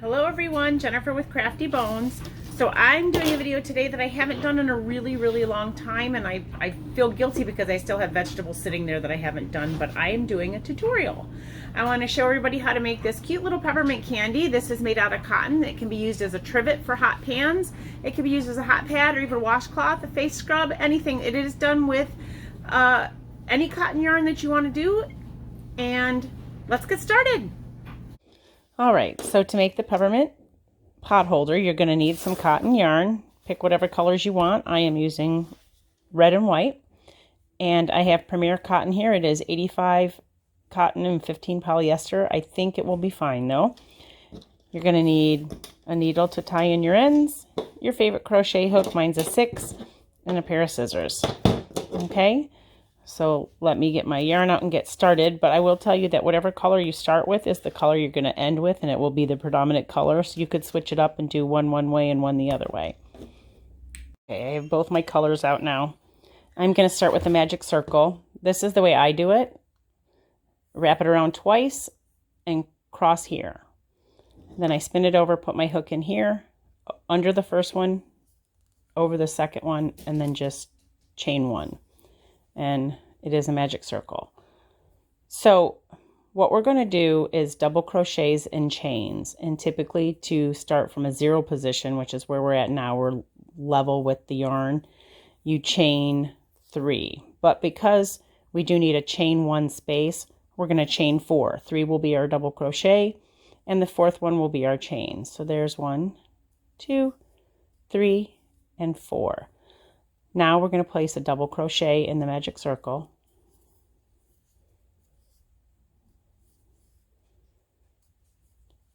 Hello everyone, Jennifer with Crafty Bones. So I'm doing a video today that I haven't done in a really long time, and I feel guilty because I still have vegetables sitting there that I haven't done, but I am doing a tutorial. I want to show everybody how to make this cute little peppermint candy. This is made out of cotton. It can be used as a trivet for hot pans. It can be used as a hot pad or even a washcloth, a face scrub, anything. It is done with any cotton yarn that you want to do, and let's get started. All right, so to make the peppermint pot holder, you're going to need some cotton yarn. Pick whatever colors you want. I am using red and white, and I have Premier cotton here. It is 85 cotton and 15 polyester. I think it will be fine though. You're going to need a needle to tie in your ends, your favorite crochet hook, mine's a 6, and a pair of scissors. Okay, so let me get my yarn out and get started, but I will tell you that whatever color you start with is the color you're going to end with, and it will be the predominant color, so you could switch it up and do one way and one the other way. Okay, I have both my colors out now. I'm going to start with a magic circle. This is the way I do it. Wrap it around twice and cross here. Then I spin it over, put my hook in here, under the first one, over the second one, and then just chain one. And it is a magic circle. So what we're going to do is double crochets and chains, and typically to start from a 0 position, which is where we're at now, we're level with the yarn, you chain 3. But because we do need a chain 1 space, we're going to chain 4. 3 will be our double crochet, and the 4th one will be our chain. So there's 1, 2, 3, and 4. Now we're going to place a double crochet in the magic circle.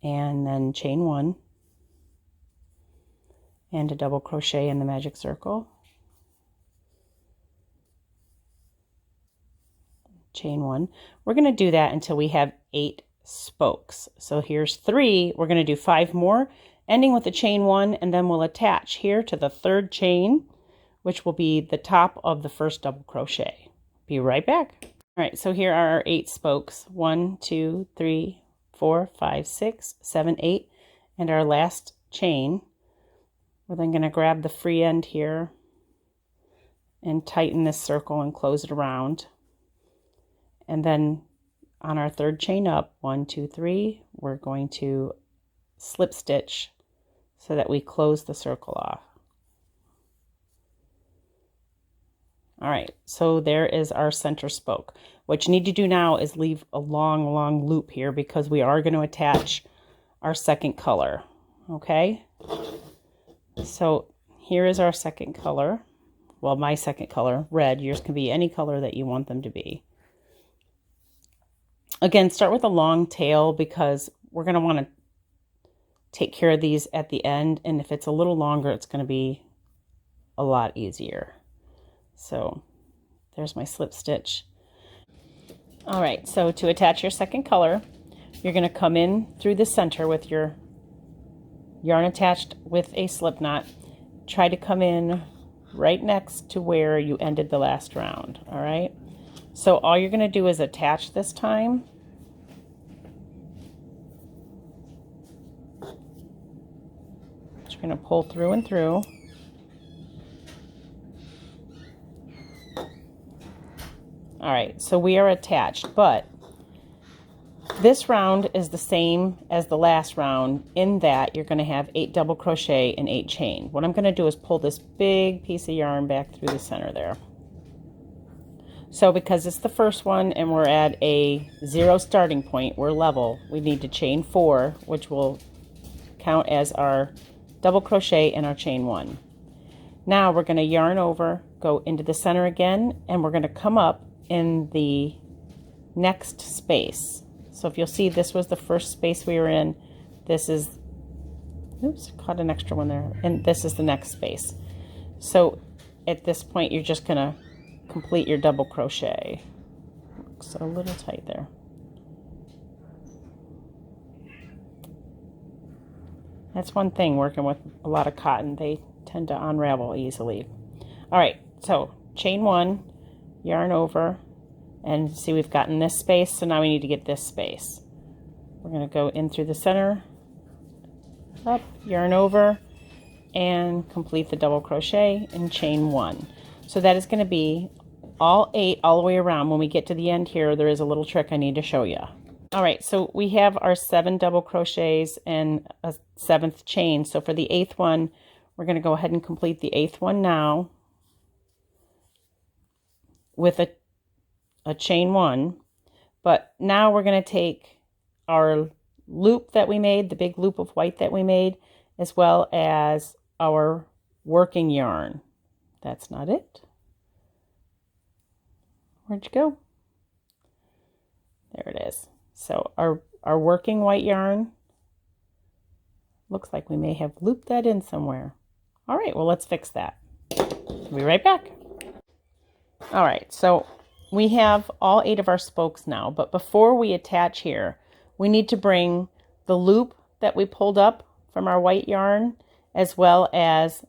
And then chain 1. And a double crochet in the magic circle. Chain 1. We're going to do that until we have 8 spokes. So here's 3. We're going to do 5 more, ending with a chain 1, and then we'll attach here to the 3rd chain, which will be the top of the first double crochet. Be right back. All right, so here are our 8 spokes. 1, 2, 3, 4, 5, 6, 7, 8, and our last chain. We're then going to grab the free end here and tighten this circle and close it around. And then on our 3rd chain up, 1, 2, 3, we're going to slip stitch so that we close the circle off. All right, so there is our center spoke. What you need to do now is leave a long loop here because we are going to attach our second color, okay? So here is our second color. Well, my second color, red. Yours can be any color that you want them to be. Again, start with a long tail because we're going to want to take care of these at the end, and if it's a little longer, it's going to be a lot easier. So there's my slip stitch. All right, so to attach your second color, you're going to come in through the center with your yarn attached with a slip knot. Try to come in right next to where you ended the last round. All right, so all you're going to do is attach this time. You're going to pull through and through. All right, so we are attached, but this round is the same as the last round in that you're going to have 8 double crochet and 8 chain. What I'm going to do is pull this big piece of yarn back through the center there. So because it's the first one and we're at a 0 starting point, we're level, we need to chain 4, which will count as our double crochet and our chain 1. Now we're going to yarn over, go into the center again, and we're going to come up in the next space. So if you'll see, this was the first space we were in. This is, oops, caught an extra one there, and this is the next space. So at this point, you're just going to complete your double crochet. Looks a little tight there. That's one thing working with a lot of cotton, they tend to unravel easily. All right, so chain 1, yarn over, and see we've gotten this space, so now we need to get this space. We're going to go in through the center, up, yarn over, and complete the double crochet and chain 1. So that is going to be all 8 all the way around. When we get to the end here, there is a little trick I need to show you. All right, so we have our 7 double crochets and a 7th chain. So for the 8th one, we're going to go ahead and complete the 8th one now with a chain 1. But now we're going to take our loop that we made, the big loop of white that we made, as well as our working yarn. That's not it. Where'd you go? There it is. So our working white yarn, looks like we may have looped that in somewhere. All right, well, let's fix that. I'll be right back. All right, so we have all 8 of our spokes now, but before we attach here, we need to bring the loop that we pulled up from our white yarn as well as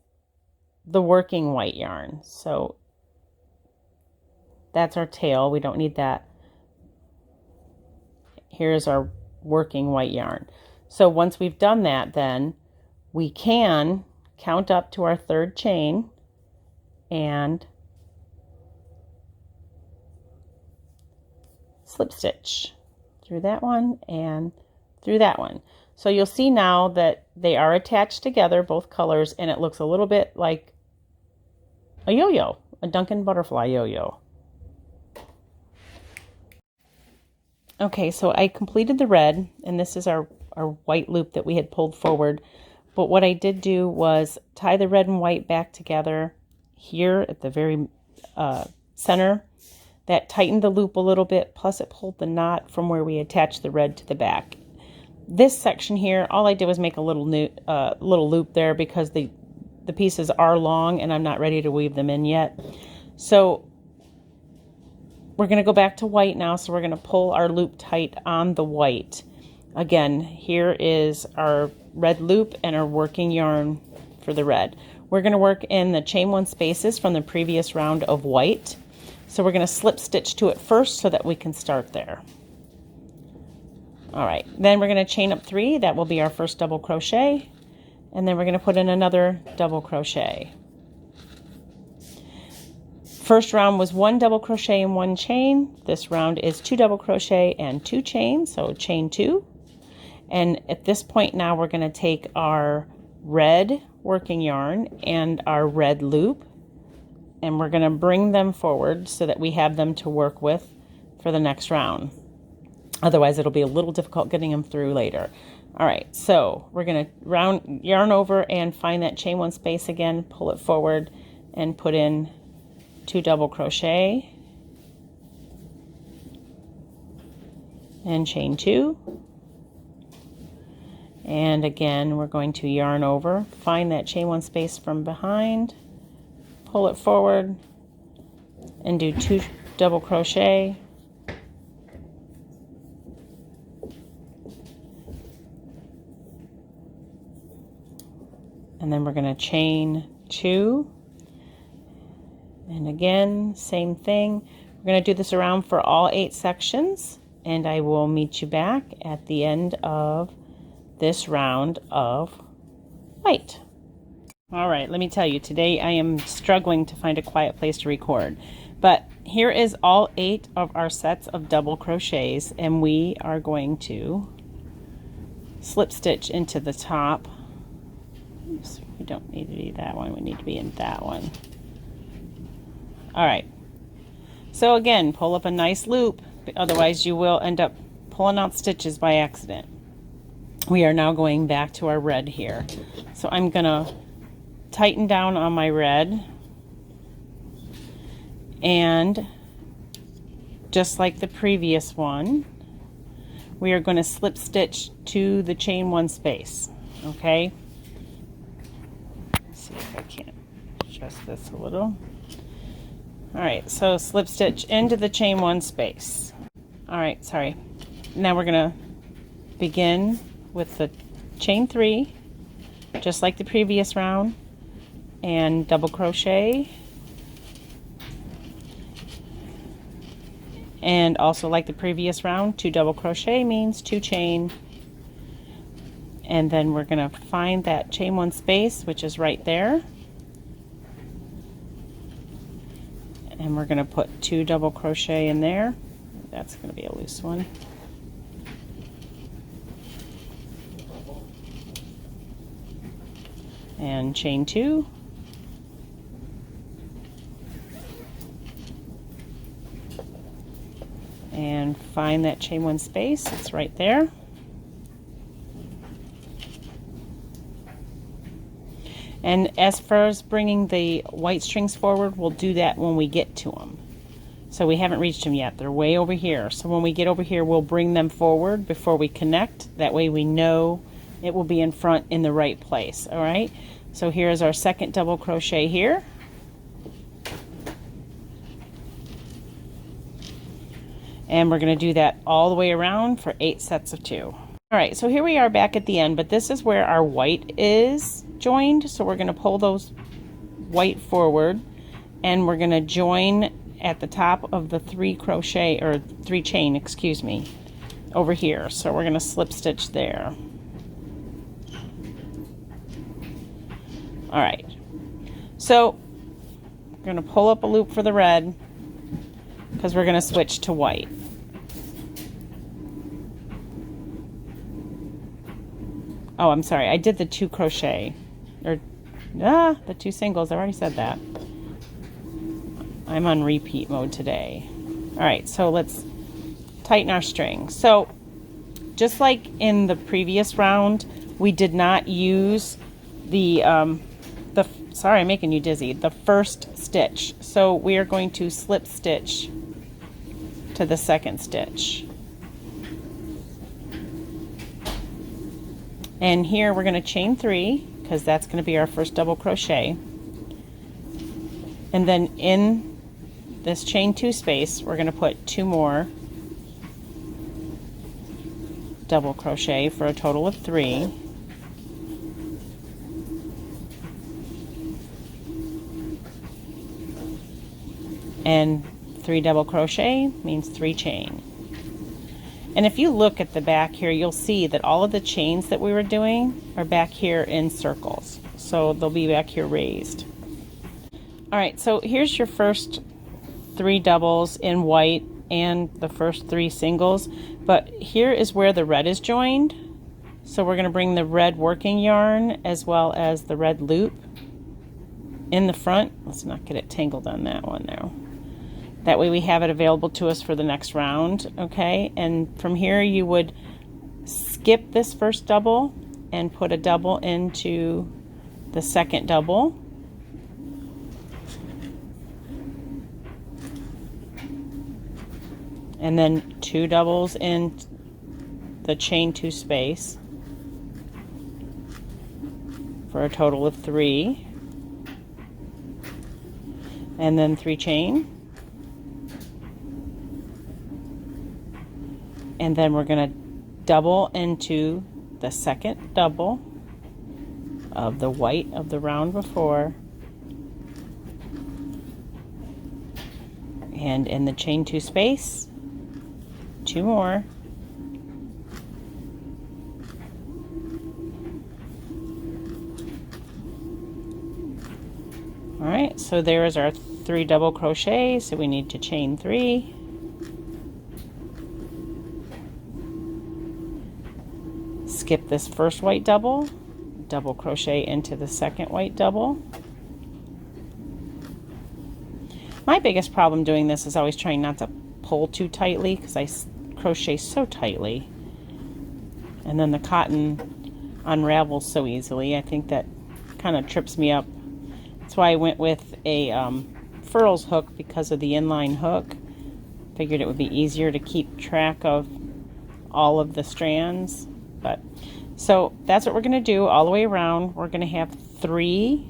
the working white yarn. So that's our tail. We don't need that. Here's our working white yarn. So once we've done that, then we can count up to our 3rd chain and slip stitch through that one and through that one. So you'll see now that they are attached together, both colors, and it looks a little bit like a yo-yo, a Duncan butterfly yo-yo. Okay, so I completed the red, and this is our white loop that we had pulled forward. But what I did do was tie the red and white back together here at the very center. That tightened the loop a little bit, plus it pulled the knot from where we attached the red to the back. This section here, all I did was make a little loop there because the pieces are long and I'm not ready to weave them in yet. So we're going to go back to white now, so we're going to pull our loop tight on the white. Again, here is our red loop and our working yarn for the red. We're going to work in the chain 1 spaces from the previous round of white. So we're going to slip stitch to it first so that we can start there. All right, then we're going to chain up 3. That will be our first double crochet. And then we're going to put in another double crochet. First round was 1 double crochet and 1 chain. This round is 2 double crochet and 2 chains, so chain 2. And at this point now we're going to take our red working yarn and our red loop, and we're going to bring them forward so that we have them to work with for the next round. Otherwise it'll be a little difficult getting them through later. All right, so we're going to yarn over and find that chain 1 space again, pull it forward and put in 2 double crochet and chain 2. And again, we're going to yarn over, find that chain 1 space from behind, pull it forward and do 2 double crochet and then we're going to chain 2. And again, same thing. We're going to do this around for all 8 sections, and I will meet you back at the end of this round of white. All right, let me tell you, today I am struggling to find a quiet place to record. But here is all 8 of our sets of double crochets, and we are going to slip stitch into the top. Oops, we don't need to be that one, we need to be in that one. All right, so again, pull up a nice loop, otherwise you will end up pulling out stitches by accident. We are now going back to our red here. So I'm gonna tighten down on my red, and just like the previous one, we are going to slip stitch to the chain 1 space, okay? Let's see if I can adjust this a little. All right, so slip stitch into the chain 1 space. All right, sorry. Now we're gonna begin with the chain 3, just like the previous round, and double crochet. And also like the previous round, 2 double crochet means 2 chain. And then we're going to find that chain one space, which is right there. And we're going to put 2 double crochet in there. That's going to be a loose one. And chain 2. And find that chain one space. It's right there. And as far as bringing the white strings forward, we'll do that when we get to them. So we haven't reached them yet. They're way over here. So when we get over here, we'll bring them forward before we connect. That way we know it will be in front in the right place. All right. So here's our second double crochet here. And we're going to do that all the way around for 8 sets of 2. All right, so here we are back at the end, but this is where our white is joined. So we're going to pull those white forward, and we're going to join at the top of the 3 crochet, or 3 chain, excuse me, over here. So we're going to slip stitch there. All right, so we're going to pull up a loop for the red because we're going to switch to white. Oh, I'm sorry, I did the 2 crochet, or the 2 singles. I already said that. I'm on repeat mode today. All right, so let's tighten our string. So just like in the previous round, we did not use the sorry, I'm making you dizzy, the first stitch. So we are going to slip stitch to the second stitch. And here we're going to chain 3 because that's going to be our first double crochet. And then in this chain 2 space, we're going to put 2 more double crochet for a total of 3. And 3 double crochet means 3 chain. And if you look at the back here, you'll see that all of the chains that we were doing are back here in circles. So they'll be back here raised. All right, so here's your first 3 doubles in white and the first 3 singles. But here is where the red is joined. So we're going to bring the red working yarn as well as the red loop in the front. Let's not get it tangled on that one now. That way we have it available to us for the next round, okay? And from here you would skip this first double and put a double into the second double. And then 2 doubles in the chain 2 space for a total of 3. And then 3 chain. And then we're going to double into the second double of the white of the round before, and in the chain 2 space, 2 more, all right. So there is our 3 double crochet. So we need to chain 3. Skip this first white double, double crochet into the second white double. My biggest problem doing this is always trying not to pull too tightly because I crochet so tightly, and then the cotton unravels so easily. I think that kind of trips me up. That's why I went with a furls hook, because of the inline hook. Figured it would be easier to keep track of all of the strands. But so that's what we're going to do all the way around. We're going to have 3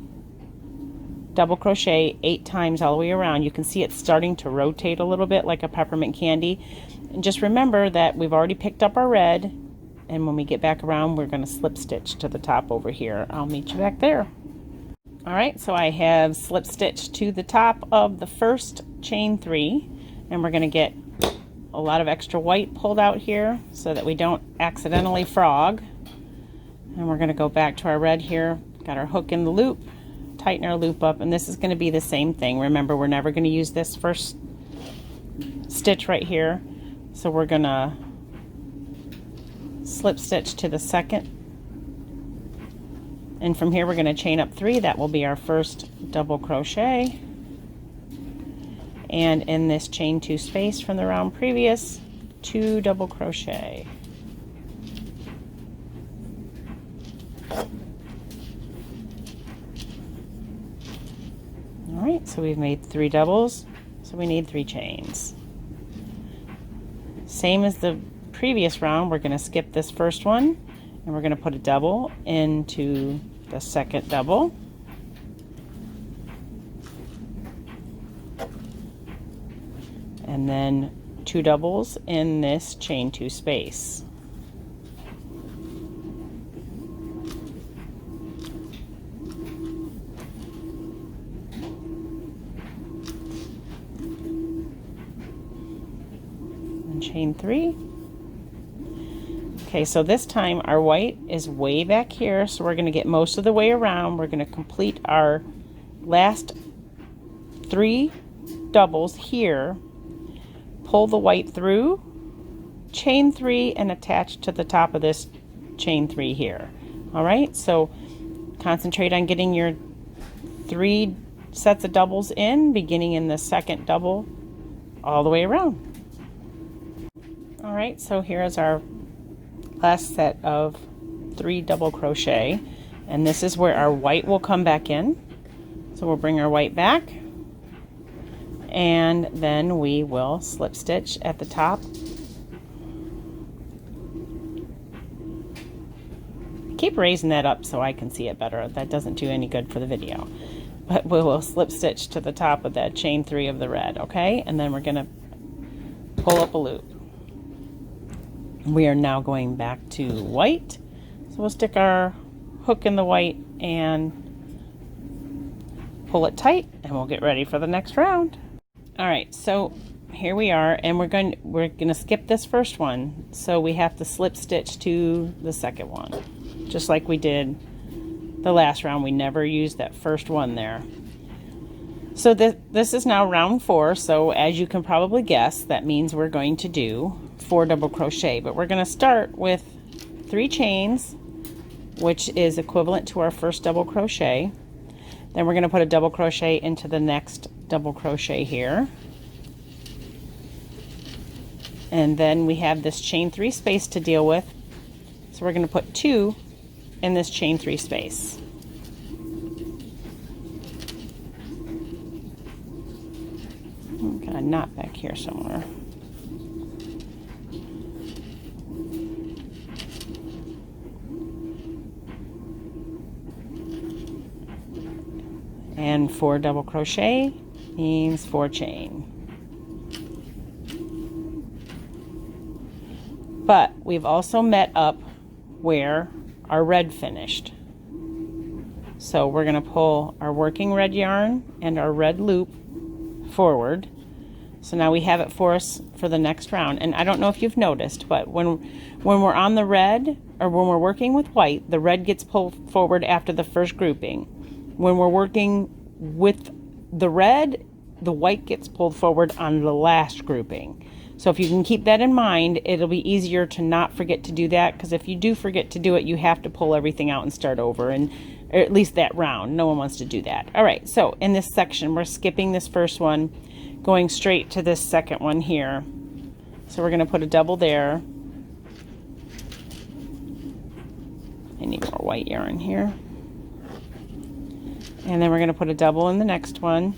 double crochet 8 times all the way around. You can see it's starting to rotate a little bit like a peppermint candy. And just remember that we've already picked up our red, and when we get back around, we're going to slip stitch to the top over here. I'll meet you back there. All right, so I have slip stitched to the top of the first chain 3, and we're going to get a lot of extra white pulled out here so that we don't accidentally frog. And we're going to go back to our red here. Got our hook in the loop, tighten our loop up, and this is going to be the same thing. Remember, we're never going to use this first stitch right here, so we're going to slip stitch to the second, and from here we're going to chain up 3. That will be our first double crochet, and in this chain 2 space from the round previous, 2 double crochet. Alright, so we've made 3 doubles, so we need 3 chains. Same as the previous round, we're going to skip this first one, and we're going to put a double into the second double. And then 2 doubles in this chain 2 space. Chain 3. Okay, so this time our white is way back here, so we're going to get most of the way around. We're going to complete our last 3 doubles here, pull the white through, chain 3, and attach to the top of this chain 3 here. Alright, so concentrate on getting your 3 sets of doubles in, beginning in the second double all the way around. Alright, so here's our last set of 3 double crochet, and this is where our white will come back in. So we'll bring our white back, and then we will slip stitch at the top. Keep raising that up so I can see it better. That doesn't do any good for the video. But we will slip stitch to the top of that chain 3 of the red, okay? And then we're going to pull up a loop. We are now going back to white. So we'll stick our hook in the white and pull it tight, and we'll get ready for the next round. Alright, so here we are, and we're going to skip this first one. So we have to slip stitch to the second one. Just like we did the last round, we never used that first one there. So this is now round 4, so as you can probably guess, that means we're going to do 4 double crochet, but we're going to start with 3 chains, which is equivalent to our first double crochet. Then we're going to put a double crochet into the next double crochet here, and then we have this chain 3 space to deal with, so we're going to put 2 in this chain 3 space. Got a knot back here somewhere. And 4 double crochet means 4 chain. But we've also met up where our red finished. So we're going to pull our working red yarn and our red loop forward. So now we have it for us for the next round. And I don't know if you've noticed, but when we're on the red, or when we're working with white, the red gets pulled forward after the first grouping. When we're working with the red, the white gets pulled forward on the last grouping. So if you can keep that in mind, it'll be easier to not forget to do that, because if you do forget to do it, you have to pull everything out and start over, and or at least that round. No one wants to do that. All right, so in this section, we're skipping this first one, going straight to this second one here. So we're going to put a double there. I need more white yarn here. And then we're going to put a double in the next one.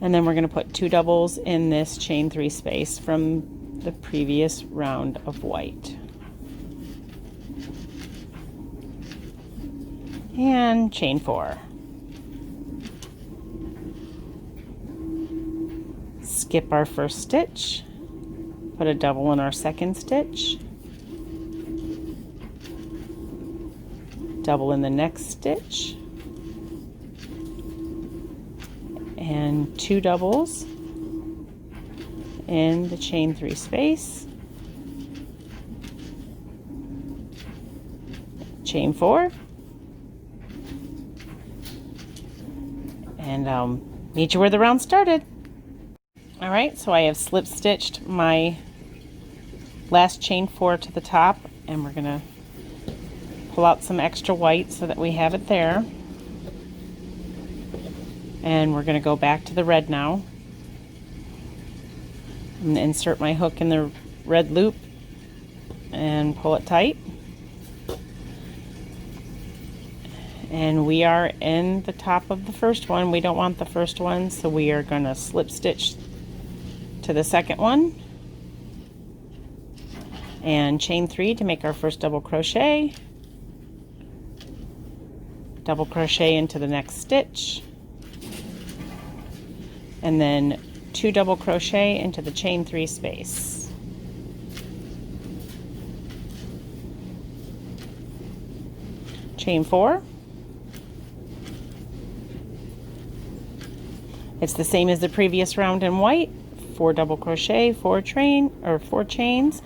And then we're going to put 2 doubles in this chain 3 space from the previous round of white. And chain 4. Skip our first stitch, put a double in our second stitch, double in the next stitch, and 2 doubles in the chain 3 space, chain 4, and meet you where the round started. All right, so I have slip stitched my last chain 4 to the top, and we're gonna pull out some extra white so that we have it there. And we're gonna go back to the red now. I'm gonna insert my hook in the red loop and pull it tight. And we are in the top of the first one. We don't want the first one, so we are gonna slip stitch to the second one and chain 3 to make our first double crochet. Double crochet into the next stitch, and then 2 double crochet into the chain 3 space. Chain 4. It's the same as the previous round in white. 4 double crochet, 4 chains,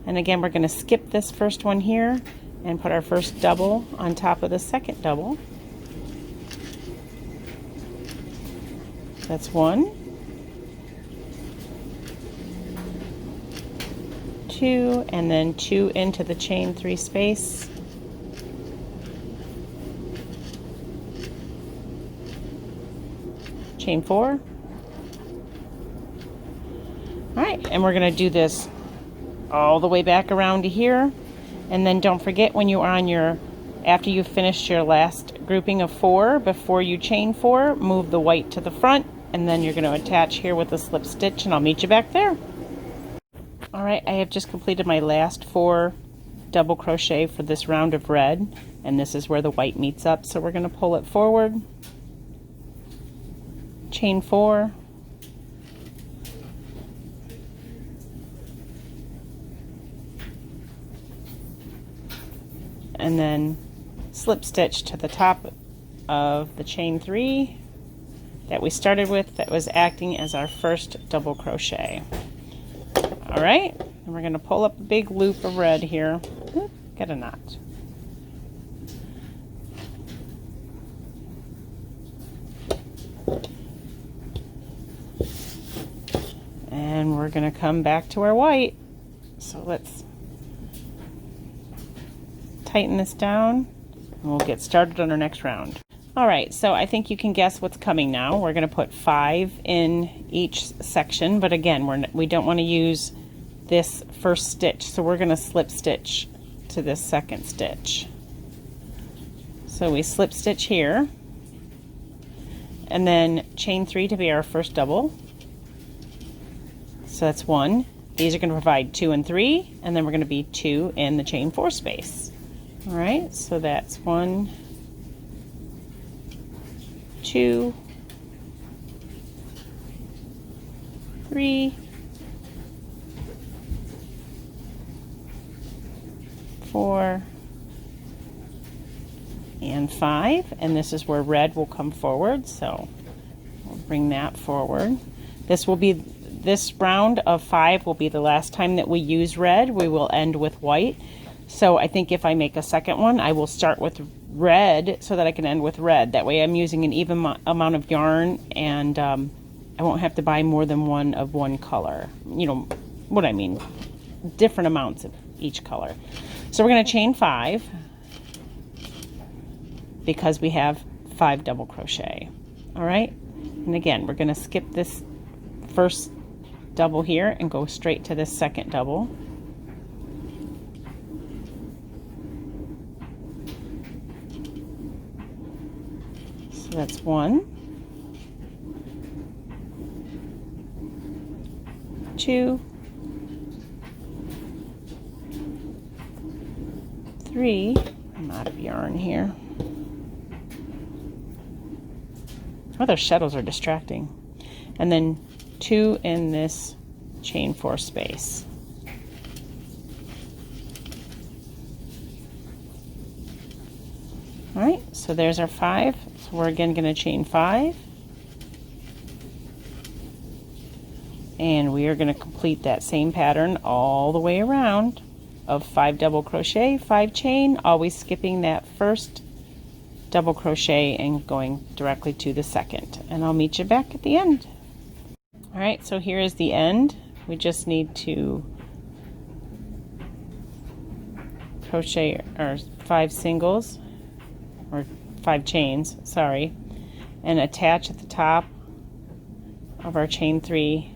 and again we're going to skip this first one here and put our first double on top of the second double. That's 1, 2, and then 2 into the chain 3 space. Chain 4. All right, and we're going to do this all the way back around to here. And then don't forget, when you are on your, after you've finished your last grouping of 4, before you chain 4, move the white to the front, and then you're going to attach here with a slip stitch, and I'll meet you back there. All right, I have just completed my last 4 double crochet for this round of red, and this is where the white meets up. So we're going to pull it forward, chain 4, and then slip stitch to the top of the chain 3 that we started with, that was acting as our first double crochet. All right, and we're going to pull up a big loop of red here. Oop, get a knot. And we're going to come back to our white. So let's tighten this down, and we'll get started on our next round. All right, so I think you can guess what's coming now. We're going to put 5 in each section, but again, we don't want to use this first stitch, so we're going to slip stitch to this second stitch. So we slip stitch here, and then chain 3 to be our first double. So that's 1. These are going to provide 2 and 3, and then we're going to be 2 in the chain 4 space. All right, so that's 1, 2, 3, 4, and 5, and this is where red will come forward, so we'll bring that forward. This round of 5 will be the last time that we use red. We will end with white. So I think if I make a second one, I will start with red so that I can end with red. That way I'm using an even amount of yarn, and I won't have to buy more than one of one color. You know what I mean, different amounts of each color. So we're going to chain 5 because we have 5 double crochet. All right, and again, we're going to skip this first double here and go straight to this second double. So that's 1, 2, 3. I'm out of yarn here. Oh, those shadows are distracting. And then 2 in this chain 4 space. All right, so there's our 5. So we're again going to chain 5. And we are going to complete that same pattern all the way around. of 5 double crochet, 5 chain, always skipping that first double crochet and going directly to the second. And I'll meet you back at the end. All right, so here is the end. We just need to crochet our 5 singles, or 5 chains, sorry, and attach at the top of our chain 3.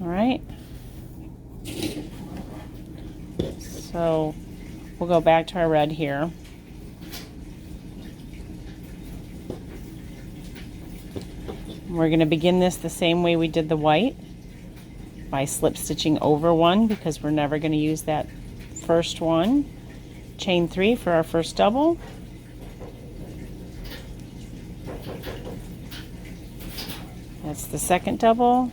All right, so we'll go back to our red here. We're going to begin this the same way we did the white, by slip stitching over one, because we're never going to use that first one. Chain 3 for our first double. That's the second double.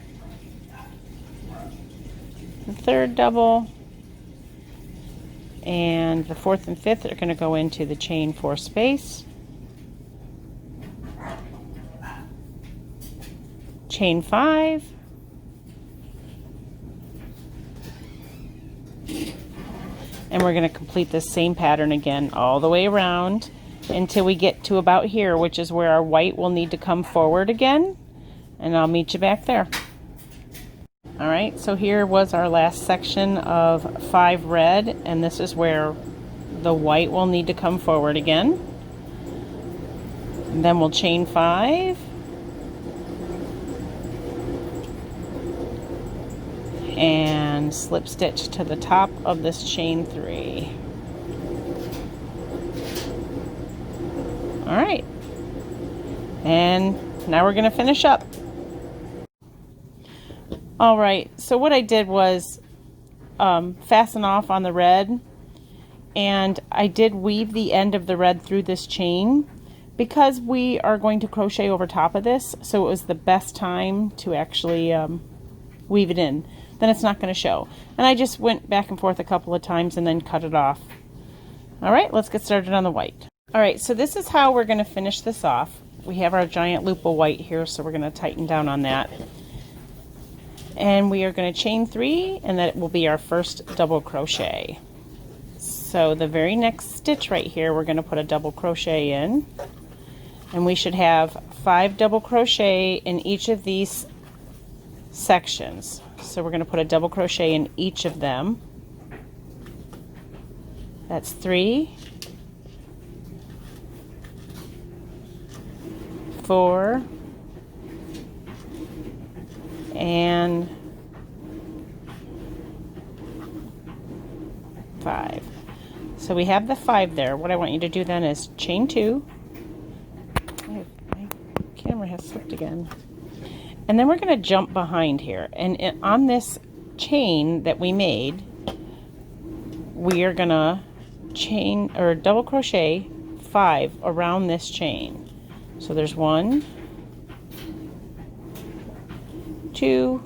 The third double. And the fourth and fifth are going to go into the chain 4 space. Chain 5. And we're going to complete this same pattern again all the way around until we get to about here, which is where our white will need to come forward again, and I'll meet you back there. All right, so here was our last section of 5 red, and this is where the white will need to come forward again. And then we'll chain 5. And slip stitch to the top of this chain 3. All right, and now we're going to finish up. All right, so what I did was fasten off on the red, and I did weave the end of the red through this chain because we are going to crochet over top of this, so it was the best time to actually weave it in. Then it's not going to show. And I just went back and forth a couple of times and then cut it off. All right, let's get started on the white. All right, so this is how we're going to finish this off. We have our giant loop of white here, so we're going to tighten down on that. And we are going to chain 3, and that will be our first double crochet. So the very next stitch right here, we're going to put a double crochet in. And we should have 5 double crochet in each of these sections. So we're going to put a double crochet in each of them. That's 3, 4, and 5. So we have the 5 there. What I want you to do then is chain 2. My camera has slipped again. And then we're going to jump behind here, and on this chain that we made, we are going to chain or double crochet 5 around this chain. So there's 1, 2,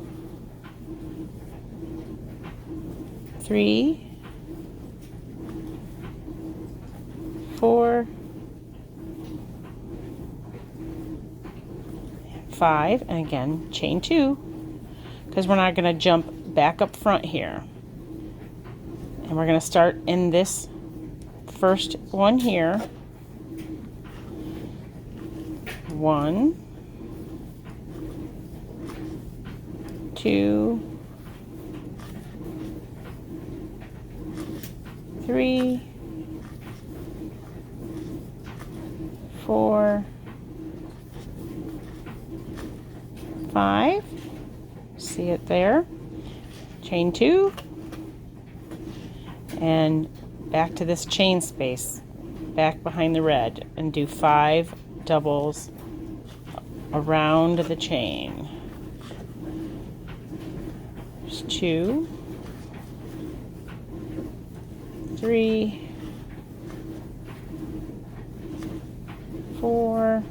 3, 4, 5, and again chain 2, because we're not going to jump back up front here. And we're going to start in this first one here. 1, 2, 3, 4, 5, see it there, chain 2, and back to this chain space, back behind the red, and do 5 doubles around the chain. There's 2, 3, 4,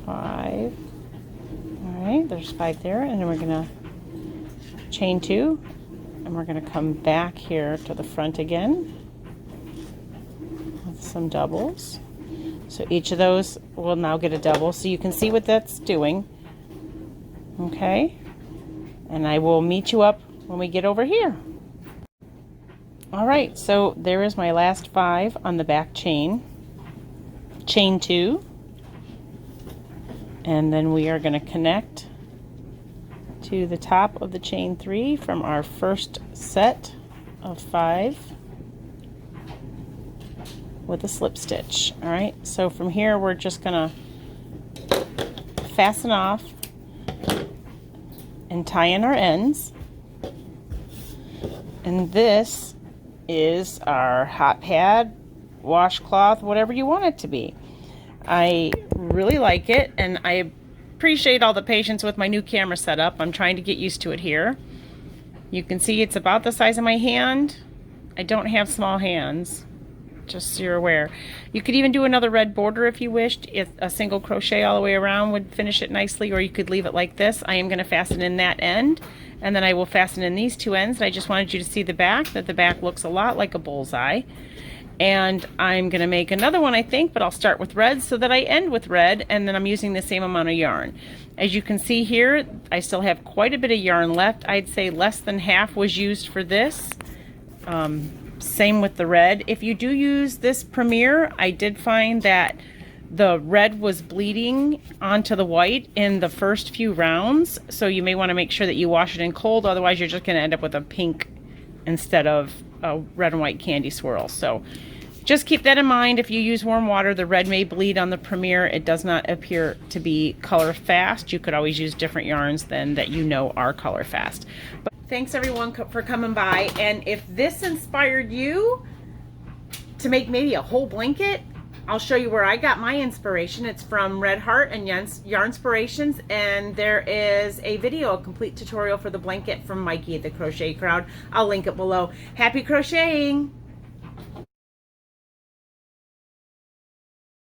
5. All right, there's 5 there, and then we're gonna chain 2, and we're gonna come back here to the front again with some doubles. So each of those will now get a double, so you can see what that's doing. Okay, and I will meet you up when we get over here. All right, so there is my last 5 on the back chain. Chain 2, and then we are going to connect to the top of the chain 3 from our first set of 5 with a slip stitch. All right, so from here we're just going to fasten off and tie in our ends, and this is our hot pad, washcloth, whatever you want it to be. I really like it, and I appreciate all the patience with my new camera setup. I'm trying to get used to it here. You can see it's about the size of my hand. I don't have small hands, just so you're aware. You could even do another red border if you wished. If a single crochet all the way around would finish it nicely, or you could leave it like this. I am going to fasten in that end, and then I will fasten in these 2 ends. And I just wanted you to see the back, that the back looks a lot like a bullseye. And I'm going to make another one, I think, but I'll start with red so that I end with red, and then I'm using the same amount of yarn. As you can see here, I still have quite a bit of yarn left. I'd say less than half was used for this. Same with the red. If you do use this Premier, I did find that the red was bleeding onto the white in the first few rounds, so you may want to make sure that you wash it in cold, otherwise you're just going to end up with a pink instead of a red and white candy swirl. So just keep that in mind. If you use warm water, the red may bleed on the Premier. It does not appear to be color fast. You could always use different yarns than that you know are color fast. But thanks everyone for coming by, and if this inspired you to make maybe a whole blanket, I'll show you where I got my inspiration. It's from RedHeart and Yarnspirations, and there is a video, a complete tutorial for the blanket from Mikey at the Crochet Crowd. I'll link it below. Happy crocheting!